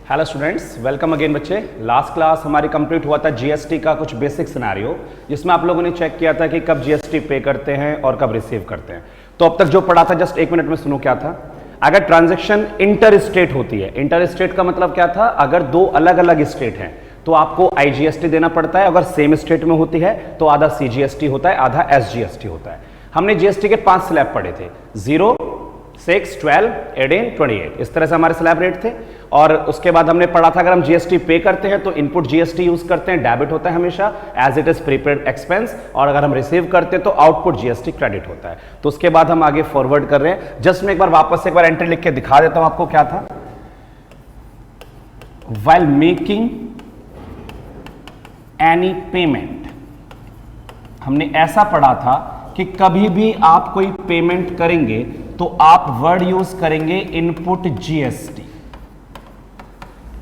Hello students, welcome again बच्चे। Last class हमारी complete हुआ था जीएसटी का कुछ बेसिक सिनेरियो, जिसमें आप लोगों ने चेक किया था कि कब जीएसटी पे करते हैं और कब रिसीव करते हैं। तो अब तक जो पढ़ा था जस्ट एक मिनट में सुनो क्या था। अगर ट्रांजैक्शन इंटर स्टेट होती है, इंटर स्टेट का मतलब क्या था, अगर दो अलग अलग स्टेट हैं तो आपको आईजीएसटी देना पड़ता है। अगर सेम स्टेट में होती है तो आधा सीजीएसटी होता है, आधा एसजीएसटी होता है। हमने जीएसटी के 5 स्लैब पढ़े थे, 0, 6, 12, 18, 28, इस तरह से हमारे स्लैब रेट थे। और उसके बाद हमने पढ़ा था अगर हम जीएसटी पे करते हैं तो इनपुट जीएसटी यूज करते हैं, डेबिट होता है हमेशा as it is prepaid expense, और अगर हम रिसीव करते हैं तो आउटपुट जीएसटी क्रेडिट होता है। तो उसके बाद हम आगे फॉरवर्ड कर रहे हैं। जस्ट मैं एक बार वापस एक बार एंट्री लिख के दिखा देता हूं आपको क्या था। व्हाइल मेकिंग एनी पेमेंट, हमने ऐसा पढ़ा था कि कभी भी आप कोई पेमेंट करेंगे तो आप वर्ड यूज करेंगे इनपुट जीएसटी।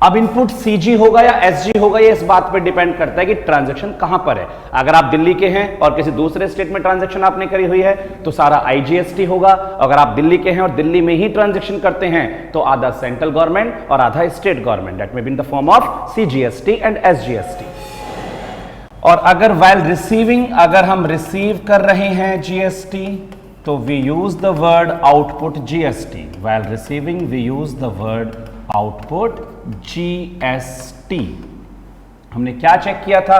अब इनपुट सीजी होगा या एसजी होगा, ये इस बात पे डिपेंड करता है कि ट्रांजैक्शन कहां पर है। अगर आप दिल्ली के हैं और किसी दूसरे स्टेट में ट्रांजैक्शन आपने करी हुई है तो सारा आईजीएसटी होगा। अगर आप दिल्ली के हैं और दिल्ली में ही ट्रांजैक्शन करते हैं तो आधा सेंट्रल गवर्नमेंट और आधा state government, that may be in the form of CGST and SGST. और अगर वाइल रिसीविंग, अगर हम रिसीव कर रहे हैं जीएसटी तो we use the word output GST. While receiving we use the word output GST. हमने क्या चेक किया था,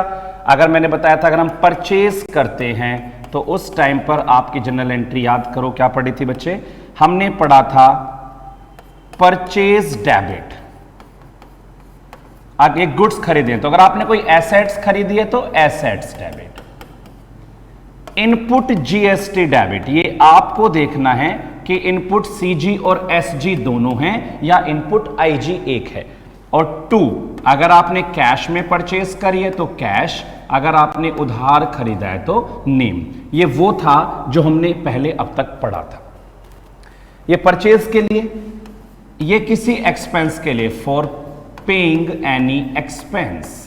अगर मैंने बताया था अगर हम परचेज करते हैं तो उस टाइम पर आपकी जनरल एंट्री याद करो क्या पढ़ी थी बच्चे। हमने पढ़ा था परचेज डेबिट। आप एक गुड्स खरीदे तो अगर आपने कोई एसेट्स खरीदी है तो assets debit. Input GST debit, ये आपको देखना है कि इनपुट सीजी और एसजी दोनों हैं या इनपुट आईजी एक है। और 2, अगर आपने कैश में परचेज करी है तो कैश, अगर आपने उधार खरीदा है तो नेम। ये वो था जो हमने पहले अब तक पढ़ा था। ये परचेज के लिए, ये किसी एक्सपेंस के लिए, फॉर पेइंग एनी एक्सपेंस,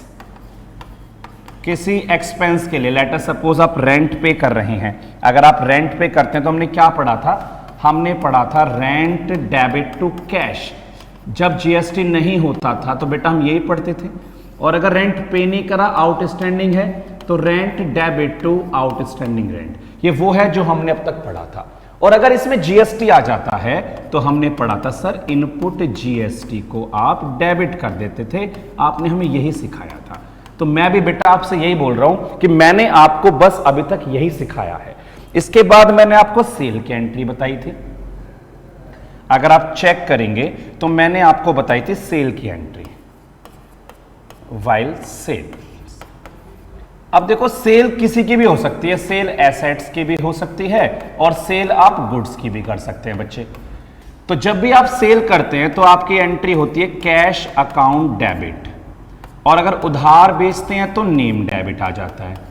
किसी एक्सपेंस के लिए। लेट अस सपोज आप रेंट पे कर रहे हैं, अगर आप रेंट पे करते हैं तो हमने क्या पढ़ा था, हमने पढ़ा था रेंट डेबिट टू कैश। जब जीएसटी नहीं होता था तो बेटा हम यही पढ़ते थे। और अगर रेंट पे नहीं करा, आउटस्टैंडिंग है, तो rent debit to outstanding rent. ये वो है जो हमने अब तक पढ़ा था। और अगर इसमें जीएसटी आ जाता है तो हमने पढ़ा था सर इनपुट जीएसटी को आप डेबिट कर देते थे। आपने हमें यही सिखाया था। तो मैं भी बेटा आपसे यही बोल रहा हूं कि मैंने आपको बस अभी तक यही सिखाया है। इसके बाद मैंने आपको सेल की एंट्री बताई थी। अगर आप चेक करेंगे तो मैंने आपको बताई थी सेल की एंट्री, वाइल सेल। अब देखो सेल किसी की भी हो सकती है, सेल एसेट्स की भी हो सकती है और सेल आप गुड्स की भी कर सकते हैं बच्चे। तो जब भी आप सेल करते हैं तो आपकी एंट्री होती है कैश अकाउंट डेबिट, और अगर उधार बेचते हैं तो नेम डेबिट आ जाता है।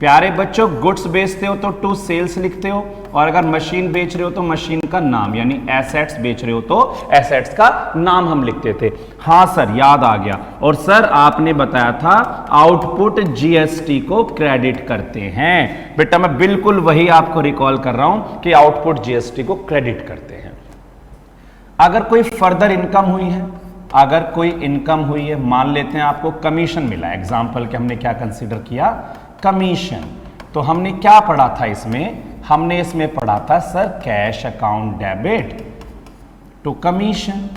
प्यारे बच्चों, गुड्स बेचते हो तो टू सेल्स लिखते हो, और अगर मशीन बेच रहे हो तो मशीन का नाम, यानी एसेट्स बेच रहे हो तो एसेट्स का नाम हम लिखते थे। हाँ सर, याद आ गया। और सर आपने बताया था आउटपुट जीएसटी को क्रेडिट करते हैं। बेटा मैं बिल्कुल वही आपको रिकॉल कर रहा हूं कि आउटपुट जीएसटी को क्रेडिट करते हैं। अगर कोई फर्दर इनकम हुई है, अगर कोई इनकम हुई है, मान लेते हैं आपको कमीशन मिला, एग्जाम्पल के हमने क्या कंसीडर किया, कमीशन, तो हमने क्या पढ़ा था इसमें, हमने इसमें पढ़ा था sir cash account debit to commission.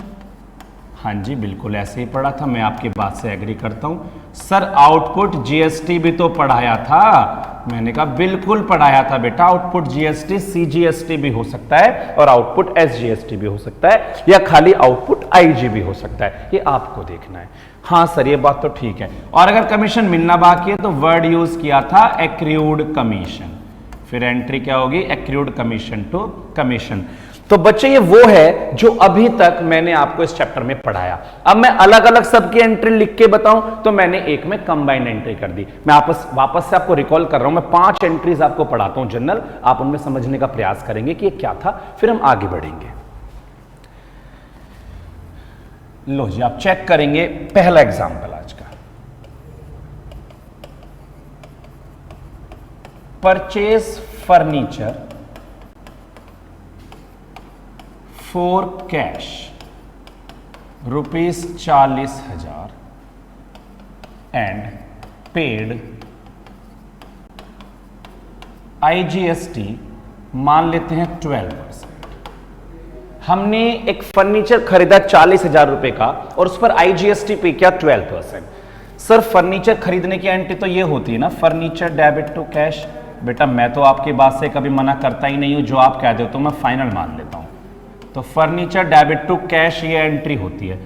हाँ जी, बिल्कुल ऐसे ही पढ़ा था। मैं आपकी बात से एग्री करता हूं। सर आउटपुट जीएसटी भी तो पढ़ाया था। मैंने कहा बिल्कुल पढ़ाया था बेटा। आउटपुट जीएसटी सीजीएसटी भी हो सकता है और आउटपुट एसजीएसटी भी हो सकता है, या खाली आउटपुट आईजी भी हो सकता है, ये आपको देखना है। हाँ सर ये बात तो ठीक है। और अगर कमीशन मिलना बाकी है तो वर्ड यूज किया था एक्रूड कमीशन, फिर एंट्री क्या होगी, एक्रूड कमीशन टू कमीशन। तो बच्चे ये वो है जो अभी तक मैंने आपको इस चैप्टर में पढ़ाया। अब मैं अलग अलग सबकी एंट्री लिख के बताऊं तो मैंने एक में कंबाइंड एंट्री कर दी। मैं वापस से आपको रिकॉल कर रहा हूं। मैं 5 एंट्रीज आपको पढ़ाता हूं जनरल, आप उनमें समझने का प्रयास करेंगे कि ये क्या था, फिर हम आगे बढ़ेंगे। लो जी, आप चेक करेंगे पहला एग्जाम्पल आज का, purchase furniture for cash ₹40,000 and paid IGST मान लेते हैं 12%। हमने एक फर्नीचर खरीदा 40,000 रुपए का और उस पर IGST पे किया 12%। सर फर्नीचर खरीदने की एंट्री तो ये होती है ना, फर्नीचर डेबिट टू कैश। बेटा मैं तो आपकी बात से कभी मना करता ही नहीं हूं, जो आप कहते हो तो मैं फाइनल मान लेता हूं। तो फर्नीचर डेबिट टू कैश ये एंट्री होती है।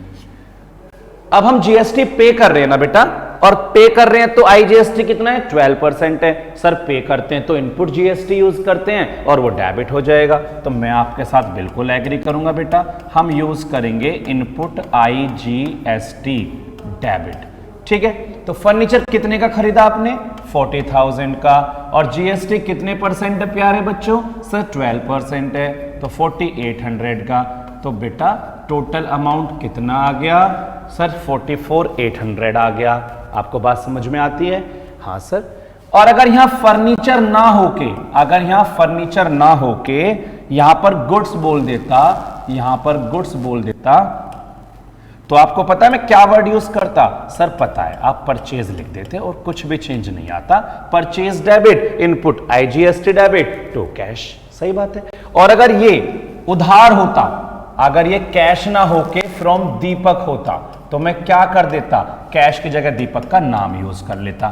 अब हम GST पे कर रहे हैं ना बेटा, और पे कर रहे हैं तो IGST कितना है 12% है। सर पे करते हैं तो इनपुट GST यूज करते हैं और वो डेबिट हो जाएगा। तो मैं आपके साथ बिल्कुल एग्री करूंगा बेटा, हम यूज करेंगे इनपुट IGST डेबिट। ठीक है, तो फर्नीचर कितने का खरीदा आपने 40,000 का, और GST कितने परसेंट है प्यारे बच्चों, सर 12% है, तो 4800 का। तो बेटा टोटल अमाउंट कितना आ गया सर 44,800 आ गया। आपको बात समझ में आती है? हाँ सर। और अगर यहां फर्नीचर ना होके, अगर यहां फर्नीचर ना होके यहां पर गुड्स बोल देता, यहां पर गुड्स बोल देता, तो आपको पता है मैं क्या वर्ड यूज करता? सर पता है, आप परचेज लिख देते और कुछ भी चेंज नहीं आता। Purchase debit, input IGST debit to cash. सही बात है। और अगर ये उधार होता, अगर ये कैश ना होके फ्रॉम दीपक होता, तो मैं क्या कर देता? कैश की जगह दीपक का नाम यूज कर लेता।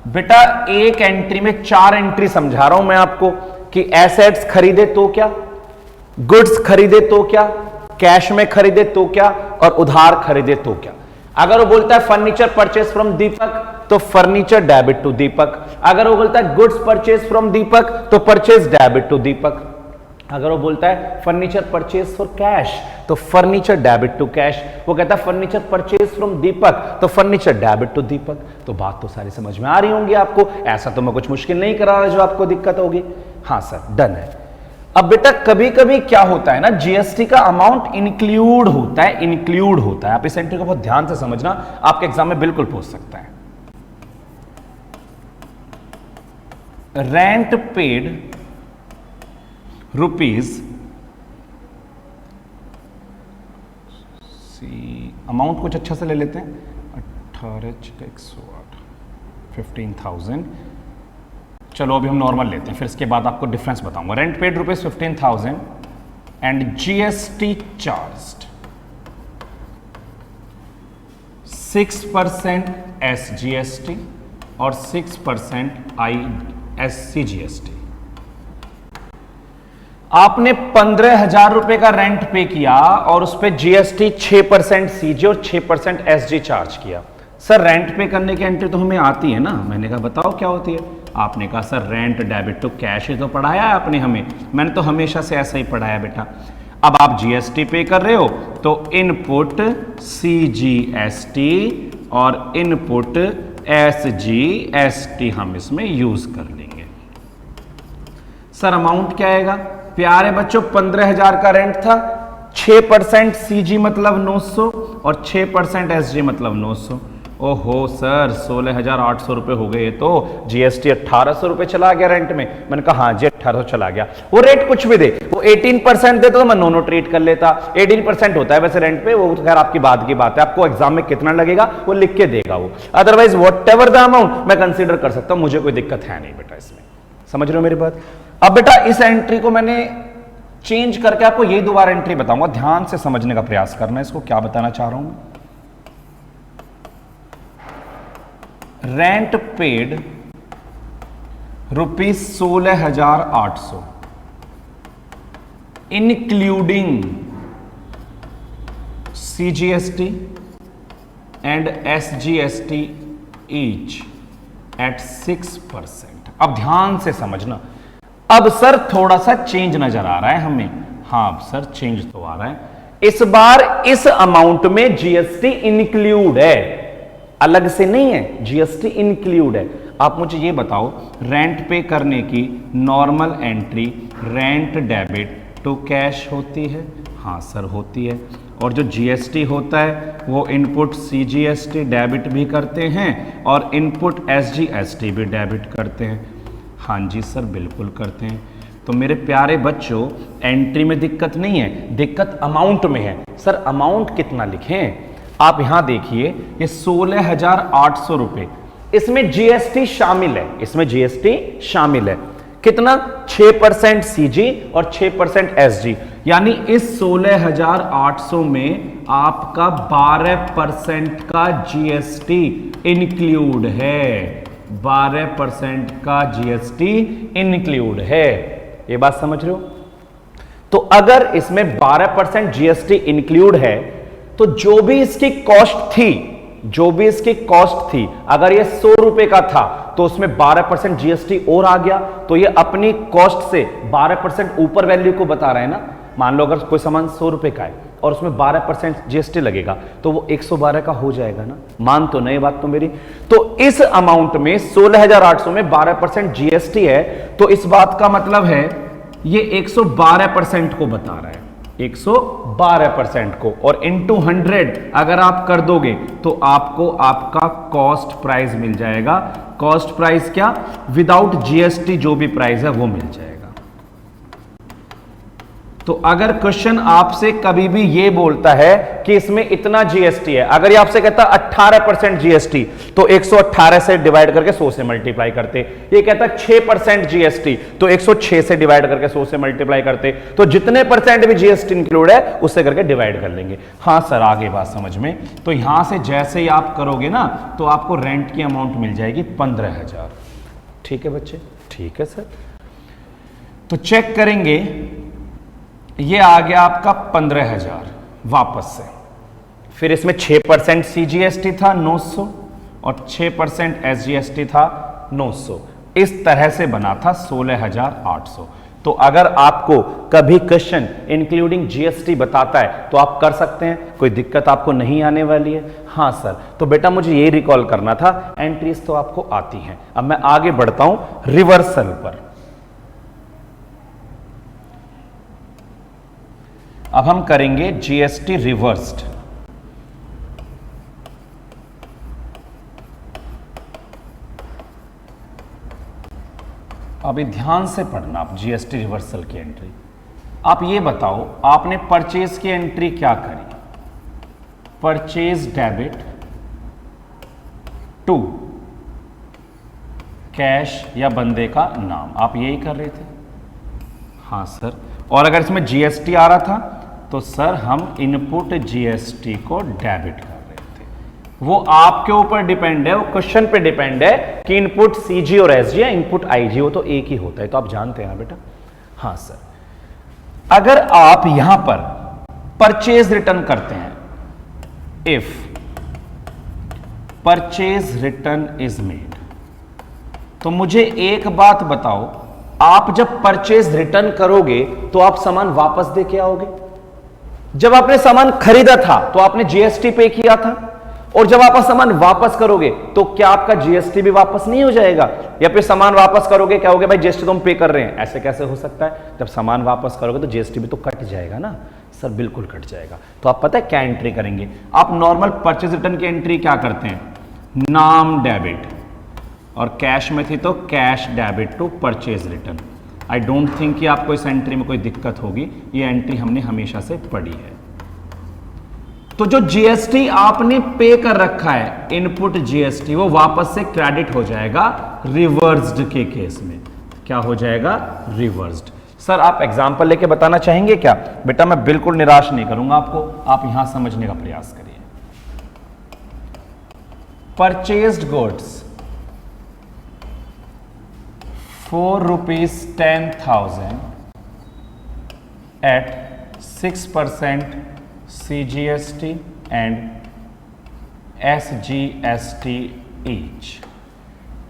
बेटा एक एंट्री में 4 एंट्री समझा रहा हूं मैं आपको कि एसेट्स खरीदे तो क्या, गुड्स खरीदे तो क्या, कैश में खरीदे तो क्या, और उधार खरीदे तो क्या। अगर वो बोलता है फर्नीचर परचेज फ्रॉम दीपक तो फर्नीचर डेबिट टू दीपक। अगर वो बोलता है गुड्स परचेज फ्रॉम दीपक तो परचेज डेबिट टू दीपक। अगर वो बोलता है फर्नीचर परचेज फॉर कैश तो फर्नीचर डेबिट टू कैश। वो कहता है फर्नीचर परचेज फ्रॉम दीपक तो फर्नीचर डेबिट टू दीपक। तो बात तो सारी समझ में आ रही होंगी आपको, ऐसा तो मैं कुछ मुश्किल नहीं करा रहा जो आपको दिक्कत होगी। हाँ सर डन है। अब बेटा कभी कभी क्या होता है ना, GST का अमाउंट इंक्लूड होता है, इंक्लूड होता है। आप इस एंट्री को बहुत ध्यान से समझना, आपके एग्जाम में बिल्कुल पूछ सकता है। रेंट पेड रुपीज, अमाउंट कुछ अच्छा से ले लेते हैं, 18,108, 15,000। चलो अभी हम नॉर्मल लेते हैं, फिर इसके बाद आपको डिफरेंस बताऊंगा। Rent paid rupees 15,000 and GST charged 6% SGST और 6% ISCGST। आपने 15,000 रुपए का रेंट पे किया और उस पे GST 6% CG और 6% SG चार्ज किया। सर रेंट पे करने की एंट्री तो हमें आती है ना। मैंने कहा बताओ क्या होती है। आपने कहा sir rent debit to cash ही तो पढ़ाया है आपने हमें। मैंने तो हमेशा से ऐसा ही पढ़ाया बेटा। अब आप GST पे कर रहे हो तो इनपुट CGST और इनपुट SGST हम इसमें यूज कर लेंगे। सर अमाउंट क्या आएगा प्यारे बच्चों? 15,000 का रेंट था, 6% CG मतलब 900 और 6% SG मतलब 900। ओहो सर 16,800 रुपए हो गए। तो GST 1,800 रुपए चला गया रेंट में। मैंने कहा हाँ जी 1,800 चला गया। वो रेट कुछ भी दे, वो 18% दे तो मैं नो ट्रीट कर लेता। 18% होता है वैसे रेंट पे, वो खैर आपकी बात की बात है। आपको एग्जाम में कितना लगेगा वो लिख के देगा वो। Otherwise what ever the amount मैं कंसिडर कर सकता हूं, मुझे कोई दिक्कत है नहीं बेटा इसमें। समझ रहे हो मेरी बात? अब बेटा इस एंट्री को मैंने चेंज करके आपको ये दोबारा एंट्री बताऊंगा, ध्यान से समझने का प्रयास करना। इसको क्या बताना चाह रहा हूं? Rent paid rupees 16,800 including CGST and SGST each eight 6%। अब ध्यान से समझना। अब सर थोड़ा सा चेंज नजर आ रहा है हमें। हाँ सर चेंज तो आ रहा है। इस बार इस अमाउंट में GST इंक्लूड है, अलग से नहीं है, GST इंक्लूड है। आप मुझे ये बताओ रेंट पे करने की normal entry rent debit to cash होती है? हाँ सर होती है। और जो GST होता है वो इनपुट CGST डेबिट भी करते हैं और इनपुट SGST भी डेबिट करते हैं। हाँ जी सर बिल्कुल करते हैं। तो मेरे प्यारे बच्चों एंट्री में दिक्कत नहीं है, दिक्कत अमाउंट में है। सर अमाउंट कितना लिखें? आप यहां देखिए ये 16,800 रुपए, इसमें जीएसटी शामिल है, इसमें जीएसटी शामिल है। कितना? 6% सीजी और 6% एसजी, यानी इस 16,800 में आपका 12% का जीएसटी इंक्लूड है, 12% का जीएसटी इंक्लूड है। ये बात समझ रहे हो? तो अगर इसमें 12% जीएसटी इंक्लूड है तो जो भी इसकी कॉस्ट थी, जो भी इसकी कॉस्ट थी, अगर ये 100 रुपए का था तो उसमें 12% जीएसटी और आ गया, तो ये अपनी कॉस्ट से 12% ऊपर वैल्यू को बता रहा है ना। मान लो अगर कोई सामान 100 रुपए का है और उसमें 12% जीएसटी लगेगा तो वो 112 का हो जाएगा ना। मान तो नहीं बात तो मेरी। तो इस अमाउंट में 16,800 में 12% जीएसटी है, तो इस बात का मतलब है ये 112% को बता रहा है, 112% को, और इंटू 100 अगर आप कर दोगे तो आपको आपका कॉस्ट प्राइस मिल जाएगा। कॉस्ट प्राइस क्या? विदाउट जीएसटी जो भी प्राइस है वो मिल जाएगा। तो अगर क्वेश्चन आपसे कभी भी ये बोलता है कि इसमें इतना जीएसटी है, अगर ये आपसे कहता 18% जीएसटी, तो 118 से डिवाइड करके 100 से मल्टीप्लाई करते। ये कहता 6% जीएसटी, तो 106 से डिवाइड करके 100 से मल्टीप्लाई करते। तो जितने परसेंट भी जीएसटी इंक्लूड है उससे करके डिवाइड कर लेंगे। हाँ सर आगे बात समझ में। तो यहां से जैसे ही आप करोगे ना तो आपको रेंट की अमाउंट मिल जाएगी 15,000। ठीक है बच्चे? ठीक है सर। तो चेक करेंगे, ये आ गया आपका 15,000 वापस से। फिर इसमें 6% सीजीएसटी था 900 और 6% एसजीएसटी था 900। इस तरह से बना था 16,800। तो अगर आपको कभी क्वेश्चन इंक्लूडिंग जीएसटी बताता है तो आप कर सकते हैं, कोई दिक्कत आपको नहीं आने वाली है। हाँ सर, तो बेटा मुझे ये रिकॉल करना था, एंट्रीज तो आपको आती हैं। अब मैं आगे बढ़ता हूं रिवर्सल पर। अब हम करेंगे जीएसटी रिवर्स्ड। अभी ध्यान से पढ़ना आप जीएसटी रिवर्सल की एंट्री। आप ये बताओ, आपने परचेज की एंट्री क्या करी? परचेज डेबिट टू कैश या बंदे का नाम, आप यही कर रहे थे? हाँ सर। और अगर इसमें जीएसटी आ रहा था तो सर हम इनपुट जीएसटी को डेबिट कर रहे थे। वो आपके ऊपर डिपेंड है, वो क्वेश्चन पे डिपेंड है कि इनपुट सीजी और एसजी या इनपुट आईजी, वो तो एक ही होता है, तो आप जानते हैं ना बेटा। हाँ सर। अगर आप यहां पर परचेज रिटर्न करते हैं, if purchase return is made, तो मुझे एक बात बताओ, आप जब परचेज रिटर्न करोगे तो आप सामान वापस दे के आओगे? जब आपने सामान खरीदा था तो आपने जीएसटी पे किया था, और जब आप सामान वापस करोगे तो क्या आपका जीएसटी भी वापस नहीं हो जाएगा? या फिर सामान वापस करोगे क्या होगा, भाई जीएसटी तो हम पे कर रहे हैं, ऐसे कैसे हो सकता है? जब सामान वापस करोगे तो जीएसटी भी तो कट जाएगा ना। सर बिल्कुल कट जाएगा। तो आप पता है क्या एंट्री करेंगे? आप नॉर्मल परचेज रिटर्न की एंट्री क्या करते हैं? नाम डेबिट, और कैश में थी तो cash debit to purchase return. I don't think कि आपको इस एंट्री में कोई दिक्कत होगी, ये एंट्री हमने हमेशा से पढ़ी है। तो जो जीएसटी आपने पे कर रखा है, इनपुट जीएसटी, वो वापस से क्रेडिट हो जाएगा रिवर्स्ड के केस में। क्या हो जाएगा? रिवर्स्ड। सर आप एग्जांपल लेके बताना चाहेंगे क्या? बेटा मैं बिल्कुल निराश नहीं करूंगा आपको, आप यहां समझने का प्रयास करिए। Purchased goods for ₹10,000 at 6% CGST and SGST each।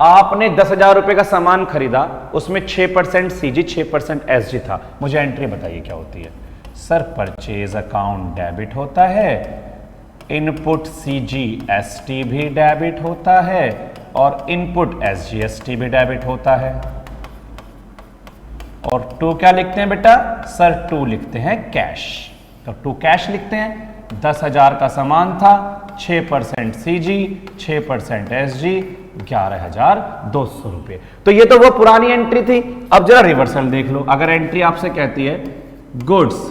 आपने 10,000 रुपए का सामान खरीदा, उसमें 6% सीजी 6% एसजी था। मुझे एंट्री बताइए क्या होती है? सर परचेज अकाउंट डेबिट होता है, इनपुट सीजी एसटी भी डेबिट होता है, और इनपुट एसजीएसटी भी डेबिट होता है। और टू क्या लिखते हैं बेटा? सर टू लिखते हैं कैश। तो टू कैश लिखते हैं। 10,000 का सामान था, 6% सीजी 6% एसजी, 11,200 रुपए। तो ये तो वो पुरानी एंट्री थी। अब जरा रिवर्सल देख लो। अगर एंट्री आपसे कहती है गुड्स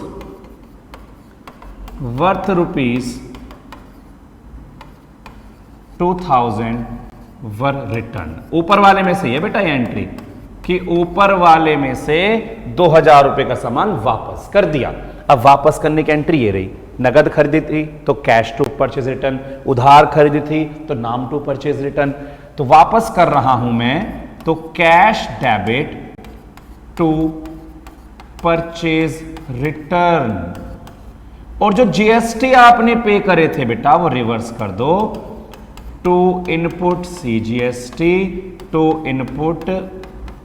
वर्थ ₹2,000 वर रिटर्न, ऊपर वाले में से ये बेटा ये एंट्री कि ऊपर वाले में से 2,000 रुपए का सामान वापस कर दिया। अब वापस करने की एंट्री ये रही, नगद खरीदी थी तो कैश टू परचेज रिटर्न, उधार खरीदी थी तो नाम टू परचेज रिटर्न। तो वापस कर रहा हूं मैं तो cash debit to purchase return, और जो जीएसटी आपने पे करे थे बेटा वो रिवर्स कर दो to input CGST to input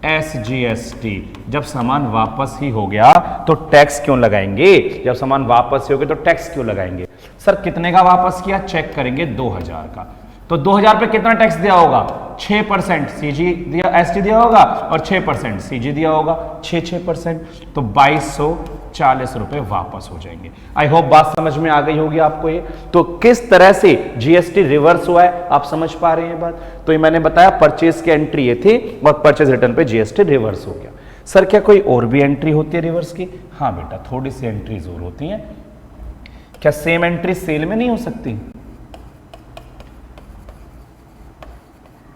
SGST. जब सामान वापस ही हो गया तो टैक्स क्यों लगाएंगे? जब सामान वापस ही हो गया तो टैक्स क्यों लगाएंगे? सर कितने का वापस किया? चेक करेंगे 2,000 का। तो 2,000 पे कितना टैक्स दिया होगा? 6% सीजी दिया, एसटी दिया होगा और 6% सीजी दिया होगा, 6% तो 2,240 रुपए वापस हो जाएंगे। आई होप बात समझ में आ गई होगी आपको ये। तो किस तरह से जीएसटी रिवर्स हुआ है आप समझ पा रहे हैं बात? तो ये मैंने बताया परचेज की एंट्री ये थी और परचेज रिटर्न पे जीएसटी रिवर्स हो गया। सर क्या कोई और भी एंट्री होती है रिवर्स की? हाँ बेटा थोड़ी सी एंट्रीज और होती हैं। क्या सेम एंट्री सेल में नहीं हो सकती?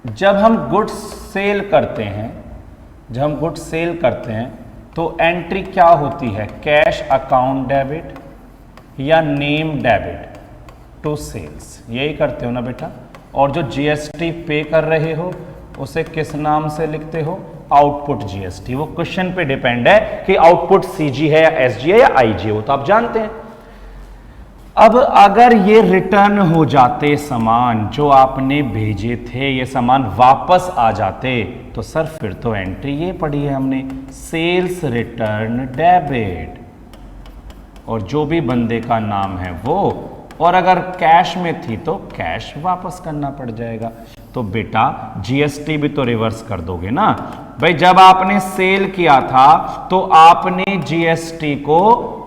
जब हम गुड्स सेल करते हैं, तो एंट्री क्या होती है? कैश अकाउंट डेबिट या नेम डेबिट टू सेल्स, यही करते हो ना बेटा। और जो जीएसटी पे कर रहे हो उसे किस नाम से लिखते हो? Output GST. वो क्वेश्चन पे डिपेंड है कि आउटपुट सीजी है या एसजी है या आईजी है, वो तो आप जानते हैं। अब अगर ये रिटर्न हो जाते सामान जो आपने भेजे थे, ये सामान वापस आ जाते, तो सर फिर तो एंट्री ये पढ़ी है हमने, सेल्स रिटर्न डेबिट, और जो भी बंदे का नाम है वो, और अगर कैश में थी तो कैश वापस करना पड़ जाएगा। तो बेटा जीएसटी भी तो रिवर्स कर दोगे ना भाई। जब आपने सेल किया था तो आपने जीएसटी को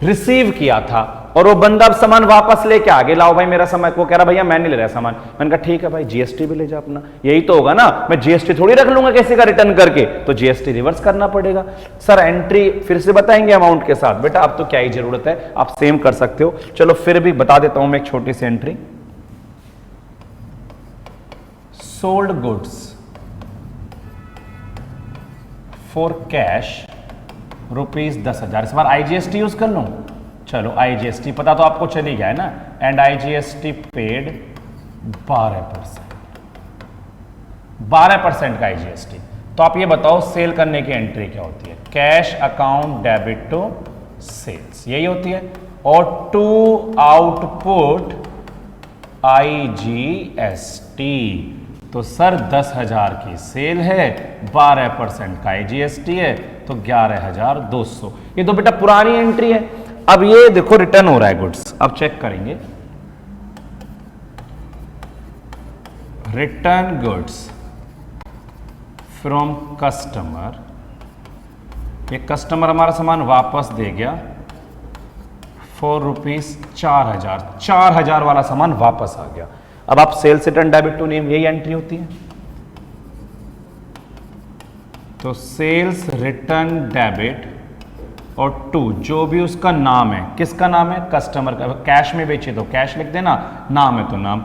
रिसीव किया था और वो बंदा अब सामान वापस लेके आगे लाओ भाई मेरा सामान, वो कह रहा भैया मैं नहीं ले रहा सामान। मैंने कहा ठीक है भाई जीएसटी भी ले जा अपना, यही तो होगा ना, मैं जीएसटी थोड़ी रख लूंगा किसी का रिटर्न करके, तो जीएसटी रिवर्स करना पड़ेगा। सर एंट्री फिर से बताएंगे अमाउंट के साथ? बेटा अब तो क्या ही जरूरत है, आप सेम कर सकते हो। चलो फिर भी बता देता हूं मैं एक छोटी सी entry. Sold goods for cash ₹10,000। इस बार आईजीएसटी यूज कर लूं? चलो आईजीएसटी पता तो आपको चल ही गया है ना। एंड आईजीएसटी पेड 12% का आईजीएसटी। तो आप ये बताओ सेल करने की एंट्री क्या होती है? Cash account debit to sales, यही होती है। और टू आउटपुट आईजीएसटी। तो सर 10,000 की सेल है, 12% का आईजीएसटी है, तो 11,200। ये तो बेटा पुरानी एंट्री है। अब ये देखो रिटर्न हो रहा है गुड्स, अब चेक करेंगे। रिटर्न गुड्स फ्रॉम कस्टमर, ये कस्टमर हमारा सामान वापस दे गया फॉर ₹4,000। 4,000 वाला सामान वापस आ गया। अब आप sales return debit to name, यही एंट्री होती है। तो सेल्स रिटर्न डेबिट और टू जो भी उसका नाम है, किसका नाम है? कस्टमर का। कैश में बेचे तो कैश लिख देना, नाम है तो नाम।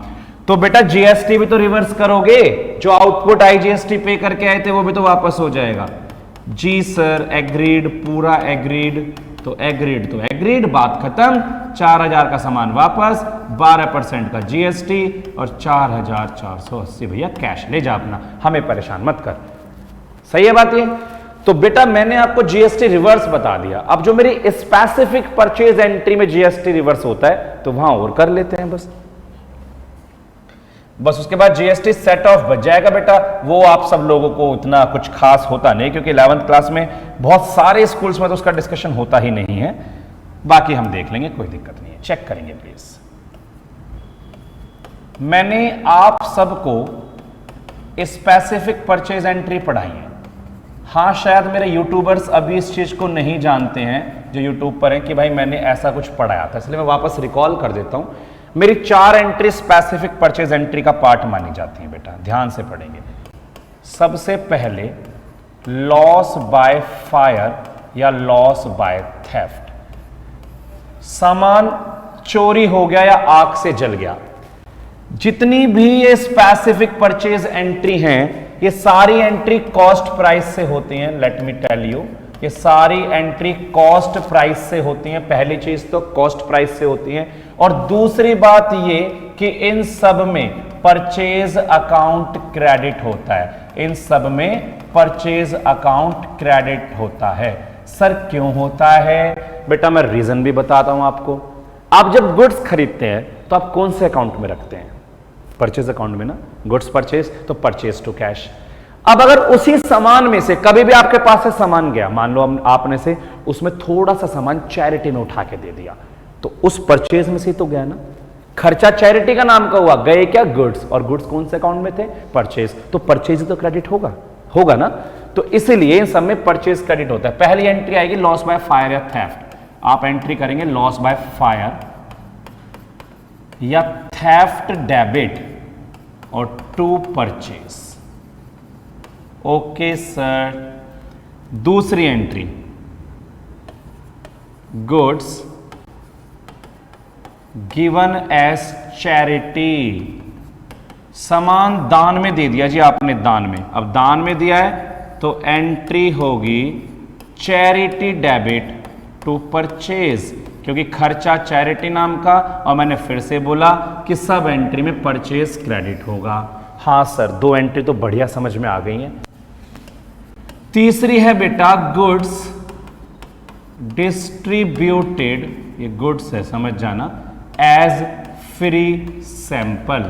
तो बेटा जीएसटी भी तो रिवर्स करोगे, जो आउटपुट आईजीएसटी पे करके आए थे वो भी तो वापस हो जाएगा। जी सर एग्रीड, पूरा एग्रीड, तो एग्रीड तो एग्रीड, बात खत्म। 4,000 का सामान वापस, 12% का जीएसटी और 4,480 भैया कैश ले जा अपना, हमें परेशान मत कर। सही है बात ये? तो बेटा मैंने आपको जीएसटी रिवर्स बता दिया। अब जो मेरी स्पेसिफिक परचेज एंट्री में जीएसटी रिवर्स होता है तो वहां और कर लेते हैं बस उसके बाद जीएसटी सेट ऑफ बच जाएगा बेटा। वो आप सब लोगों को इतना कुछ खास होता नहीं, क्योंकि 11th क्लास में बहुत सारे स्कूल्स में तो उसका डिस्कशन होता ही नहीं है। बाकी हम देख लेंगे, कोई दिक्कत नहीं है, चेक करेंगे प्लीज। मैंने आप सबको स्पेसिफिक परचेज एंट्री पढ़ाई है। हाँ शायद मेरे यूट्यूबर्स अभी इस चीज को नहीं जानते हैं जो यूट्यूब पर हैं कि भाई मैंने ऐसा कुछ पढ़ाया था, इसलिए मैं वापस रिकॉल कर देता हूं। मेरी 4 एंट्री स्पेसिफिक परचेज एंट्री का पार्ट मानी जाती है बेटा, ध्यान से पढ़ेंगे। सबसे पहले लॉस बाय फायर या लॉस बाय थेफ्ट, सामान चोरी हो गया या आग से जल गया। जितनी भी ये स्पेसिफिक परचेज एंट्री हैं, ये सारी एंट्री कॉस्ट प्राइस से होती हैं। लेट मी टेल यू, ये सारी एंट्री कॉस्ट प्राइस से होती हैं। पहली चीज तो कॉस्ट प्राइस से होती हैं, और दूसरी बात ये कि इन सब में परचेज अकाउंट क्रेडिट होता है। इन सब में परचेज अकाउंट क्रेडिट होता है। सर क्यों होता है बेटा, मैं रीजन भी बताता हूं आपको। आप जब गुड्स खरीदते हैं तो आप कौन से अकाउंट में रखते हैं? परचेज अकाउंट में ना। गुड्स परचेज तो परचेज टू कैश। अब अगर उसी सामान में से कभी भी आपके पास से सामान गया, मान लो आपने से उसमें थोड़ा सा सामान चैरिटी में उठा के दे दिया, तो उस परचेज में से तो गया ना, खर्चा चैरिटी का नाम का हुआ, गए क्या? गुड्स। और गुड्स कौन से अकाउंट में थे? परचेज। तो परचेज तो क्रेडिट होगा ना। तो इसीलिए इन सब में परचेज क्रेडिट होता है। पहली एंट्री आएगी लॉस बाय फायर या थेफ्ट। आप एंट्री करेंगे लॉस बाय फायर या थेफ्ट डेबिट और टू परचेज। Okay sir. दूसरी entry goods given as charity, सामान दान में दे दिया जी आपने, दान में। अब दान में दिया है तो एंट्री होगी चैरिटी डेबिट टू परचेज, क्योंकि खर्चा चैरिटी नाम का, और मैंने फिर से बोला कि सब एंट्री में परचेज क्रेडिट होगा। हां सर, 2 एंट्री तो बढ़िया समझ में आ गई है। तीसरी है बेटा गुड्स डिस्ट्रीब्यूटेड, ये गुड्स है समझ जाना, एज फ्री सैंपल।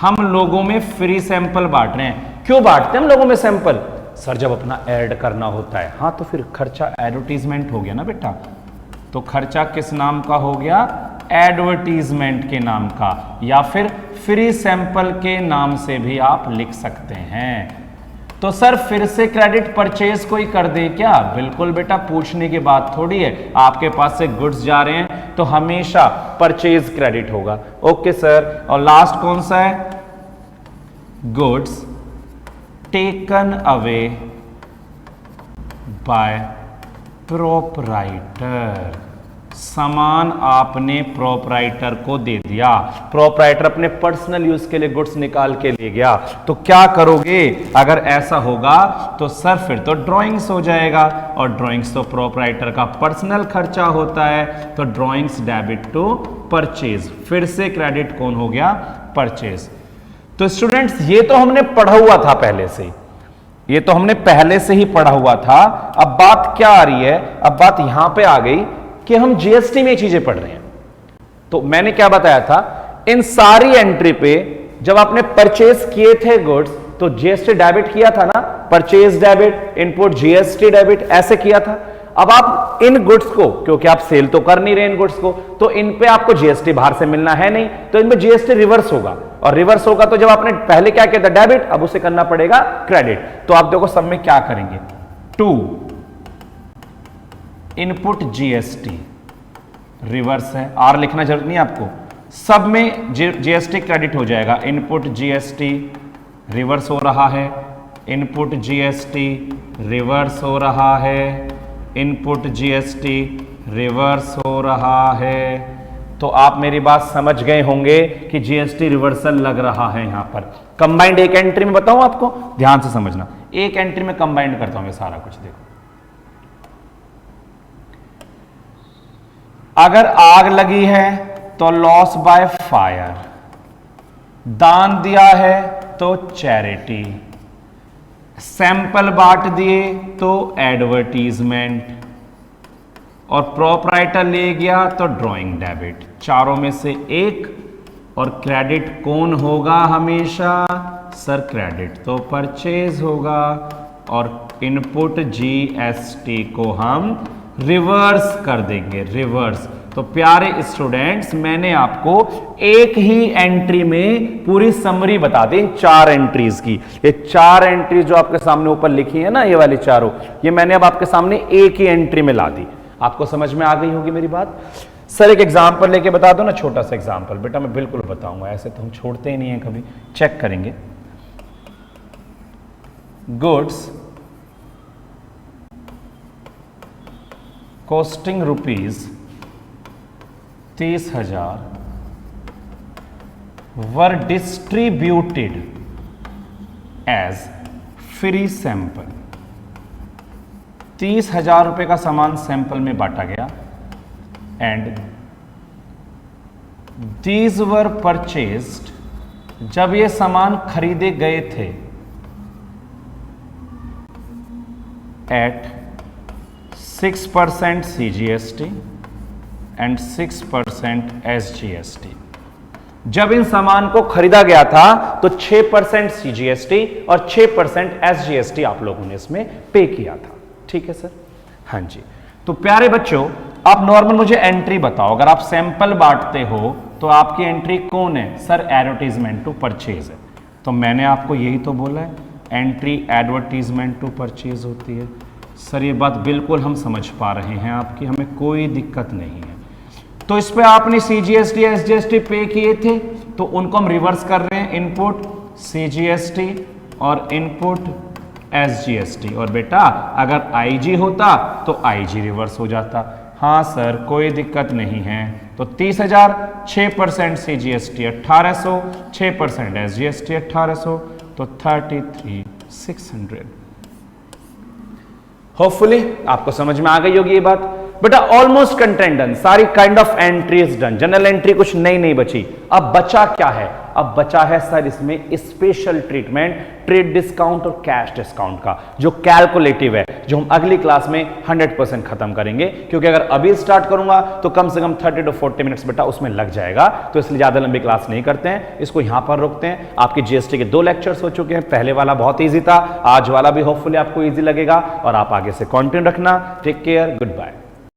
हम लोगों में फ्री सैंपल बांट रहे हैं। क्यों बांटते हैं हम लोगों में सैंपल? सर जब अपना ऐड करना होता है। हाँ, तो फिर खर्चा एडवर्टीजमेंट हो गया ना बेटा। तो खर्चा किस नाम का हो गया? एडवर्टीजमेंट के नाम का, या फिर फ्री सैंपल के नाम से भी आप लिख सकते हैं। तो सर फिर से क्रेडिट परचेज को ही कर दे क्या? बिल्कुल बेटा, पूछने की बात थोड़ी है। आपके पास से गुड्स जा रहे हैं तो हमेशा परचेज क्रेडिट होगा। Okay sir. और लास्ट कौन सा है? Goods taken away by proprietor, सामान आपने प्रोपराइटर को दे दिया, प्रोपराइटर अपने पर्सनल यूज के लिए गुड्स निकाल के ले गया, तो क्या करोगे अगर ऐसा होगा? तो सर फिर तो ड्राइंग्स हो जाएगा, और ड्राइंग्स तो प्रोपराइटर का पर्सनल खर्चा होता है, तो ड्राइंग्स डेबिट टू परचेज। फिर से क्रेडिट कौन हो गया? परचेज। तो स्टूडेंट्स ये तो हमने पढ़ा हुआ था पहले से, ये तो हमने पहले से ही पढ़ा हुआ था। अब बात क्या आ रही है? अब बात यहां पे आ गई कि हम जीएसटी में चीजें पढ़ रहे हैं। तो मैंने क्या बताया था, इन सारी एंट्री पे जब आपने परचेज किए थे गुड्स, तो जीएसटी डेबिट किया था ना, purchase debit, input GST debit, ऐसे किया था। अब आप इन गुड्स को, क्योंकि आप सेल तो कर नहीं रहे इन गुड्स को, तो इन पे आपको जीएसटी बाहर से मिलना है नहीं, तो इनमें जीएसटी रिवर्स होगा, और रिवर्स होगा तो जब आपने पहले क्या किया था डेबिट, अब उसे करना पड़ेगा क्रेडिट। तो आप देखो सब में क्या करेंगे, टू इनपुट जीएसटी रिवर्स है, आर लिखना जरूरत नहीं आपको, सब में जीएसटी क्रेडिट हो जाएगा। इनपुट जीएसटी रिवर्स हो रहा है, इनपुट जीएसटी रिवर्स हो रहा है, इनपुट जीएसटी रिवर्स हो रहा है। तो आप मेरी बात समझ गए होंगे कि जीएसटी रिवर्सल लग रहा है यहां पर। कंबाइंड एक एंट्री में बताऊं आपको, ध्यान से समझना, एक एंट्री में कंबाइंड करता हूं मैं सारा कुछ। देखो, अगर आग लगी है तो लॉस बाय फायर, दान दिया है तो चैरिटी, सैंपल बांट दिए तो एडवर्टीजमेंट, और प्रोपराइटर ले गया तो ड्राइंग डेबिट। चारों में से एक, और क्रेडिट कौन होगा हमेशा? सर क्रेडिट तो परचेज होगा, और इनपुट जीएसटी को हम रिवर्स कर देंगे, रिवर्स। तो प्यारे स्टूडेंट्स, मैंने आपको एक ही एंट्री में पूरी समरी बता दी, 4 एंट्रीज की। ये 4 एंट्रीज जो आपके सामने ऊपर लिखी है ना, ये वाली चारों, ये मैंने अब आपके सामने एक ही एंट्री में ला दी। आपको समझ में आ गई होगी मेरी बात। सर एक एग्जाम्पल लेके बता दो ना, छोटा सा एग्जाम्पल। बेटा मैं बिल्कुल बताऊंगा, ऐसे तो हम छोड़ते ही नहीं है कभी, चेक करेंगे। Goods costing ₹30,000 were distributed as free sample. 30,000 रुपए का सामान सैंपल में बांटा गया एंड दीज वर परचेज्ड, जब ये सामान खरीदे गए थे एट 6% CGST एंड 6% SGST। जब इन सामान को खरीदा गया था तो 6% CGST और 6% SGST आप लोगों ने इसमें पे किया था। ठीक है सर? हाँ जी। तो प्यारे बच्चों, आप नॉर्मल मुझे एंट्री बताओ, अगर आप सैंपल बांटते हो तो आपकी एंट्री कौन है? सर एडवर्टीजमेंट टू परचेज है। तो मैंने आपको यही तो बोला है, एंट्री एडवर्टीजमेंट टू परचेज होती है। सर ये बात बिल्कुल हम समझ पा रहे हैं आपकी, हमें कोई दिक्कत नहीं है। तो इस पे आपने CGST SGST पे किए थे तो उनको हम रिवर्स कर रहे हैं, इनपुट CGST और इनपुट SGST। और बेटा अगर IG होता तो IG रिवर्स हो जाता। हाँ सर कोई दिक्कत नहीं है। तो 30,000, 6% CGST 1,800, 6% SGST 1,800, तो 33,600। होपफुली आपको समझ में आ गई होगी ये बात। बेटा ऑलमोस्ट कंटेंट डन, सारी kind of entries done. General entry कुछ नई नहीं बची। अब बचा क्या है? अब बचा है सर इसमें स्पेशल ट्रीटमेंट, ट्रेड डिस्काउंट और कैश डिस्काउंट का, जो कैलकुलेटिव है, जो हम अगली क्लास में 100% खत्म करेंगे। क्योंकि अगर अभी स्टार्ट करूंगा तो कम से कम 30 to 40 मिनट्स बेटा उसमें लग जाएगा, तो इसलिए ज्यादा लंबी क्लास नहीं करते हैं, इसको यहां पर रोकते हैं। आपके GST के 2 लेक्चर्स हो चुके हैं, पहले वाला बहुत ईजी था, आज वाला भी होपफुली आपको ईजी लगेगा और आप आगे से कंटिन्यू रखना। Take care, good bye.